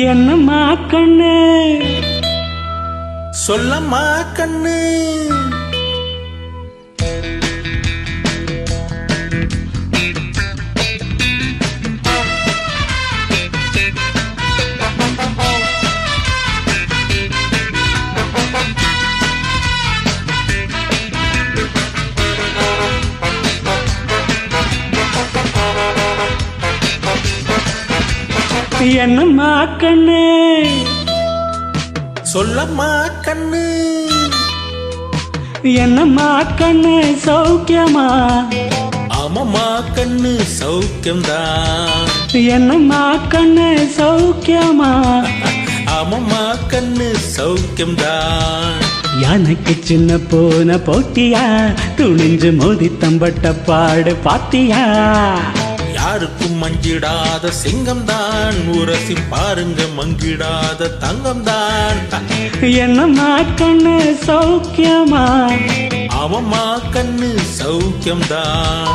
என்னம்மா கண்ணு சொல்லம்மா கண்ணு என்னம்மா கண்ணு சொல்லம்மா கண்ணு என்னம்மா கண்ணு சௌக்கியமா ஆமாம்மா கண்ணு சௌக்கியம்தான் என்னம்மா கண்ணு சௌக்கியமா ஆமாம்மா கண்ணு சௌக்கியம்தான் எனக்கு சின்ன போன போட்டியா துணிஞ்சு மோதி தம்பட்ட பாடு பாத்தியா யாருக்கும் மஞ்சிடாத சிங்கம்தான் உரசி பாருங்க மங்கிடாத தங்கம்தான் என்னம்மா கண்ணு சௌக்கியமா ஆமாம்மா கண்ணு சௌக்கியம்தான்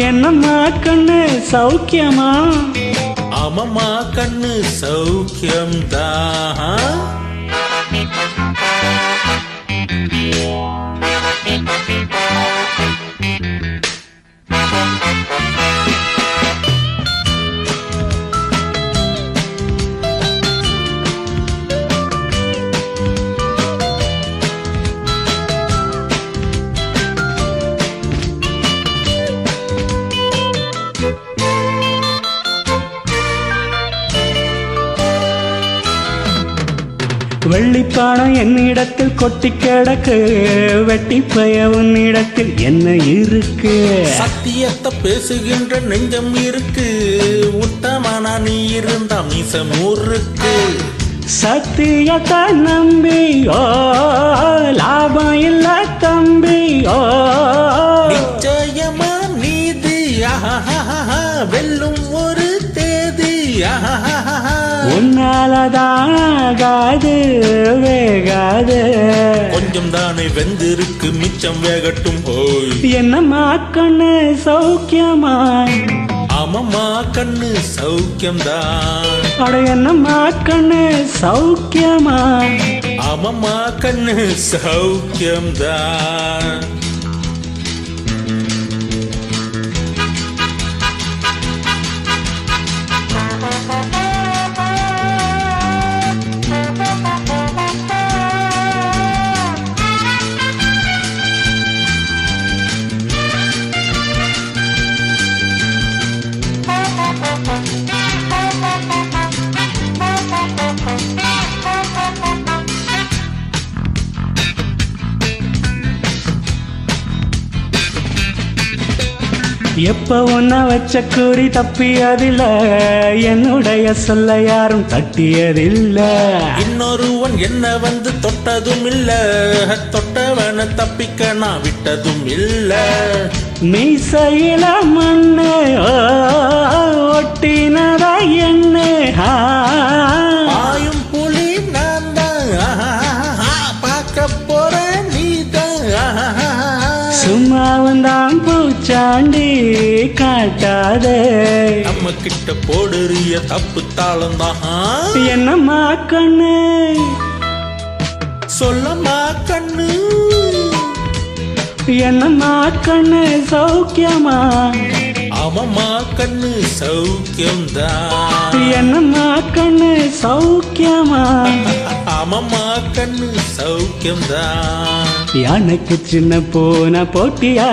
என்னம்மா கண்ணு சௌக்கியமா ஆமாம்மா கண்ணு சௌக்கியம்தான் வெள்ளிப்பாடம் என்னிடத்தில் கொட்டி கிடக்கு வெட்டி பய உன்னிடத்தில் என்ன இருக்கு சத்தியத்தை பேசுகின்ற நெஞ்சம் இருக்கு உத்தமனா நீ இருந்தா மீசம் ஊருக்கு சத்தியத்தை நம்பி ஓ லாபம் இல்ல தம்பி ஓ நிச்சயமா நீதி வெல்லும் ஒரு தேதி உன்னாலதான் ஆகாது வேகாது கொஞ்சம் தானே வெந்திருக்கு மிச்சம் வேகட்டும் போய் என்னம்மா கண்ணு சௌக்கியமா ஆமாம்மா கண்ணு சௌக்கியம்தான் அட என்னம்மா கண்ணு சௌக்கியமா ஆமாம்மா கண்ணு சௌக்கியம்தான் எப்ப உன்ன வச்ச கூறி தப்பியதில்ல என்னுடைய சொல்ல யாரும் தட்டியதில்ல இன்னொருவன் என்ன வந்து தொட்டதும் இல்ல தொட்டவன தப்பிக்க நான் விட்டதும் இல்ல மீசையில மண்ணு ஒட்டினதா என்ன ஆயும் புலி நான் தான் பார்க்க போறேன் நீ தான் சும்மாவும் தான் பூச்சாண்டி காட்டாதே நம்ம கிட்ட போடுறிய தப்பு தாளம் தான் என்னம்மா கண்ணு சொல்லம்மா கண்ணு என்னம்மா கண்ணு சௌக்கியமா ஆமாம்மா கண்ணு சௌக்கியம்தான் என்னம்மா கண்ணு சௌக்கியமா ஆமாம்மா கண்ணு சௌக்கியம்தான் எனக்கு சின்ன போன போட்டியா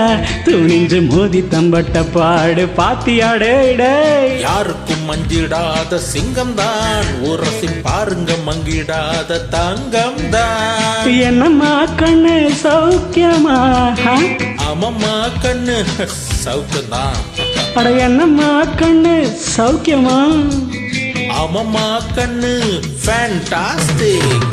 துணிஞ்சு மோதி தம்பட்ட பாடு பாத்தியாடே யாருக்கும் மஞ்சிடாத சிங்கம்தான் உரசி பாருங்க மங்கிடாத தங்கம்தான் என்னம்மா கண்ணு சௌக்கியமா ஆமாம்மா கண்ணு சௌக்கியம்தான் அட என்னம்மா கண்ணு சௌக்கியமா ஆமாம்மா கண்ணு ஃபேண்டாஸ்டிக்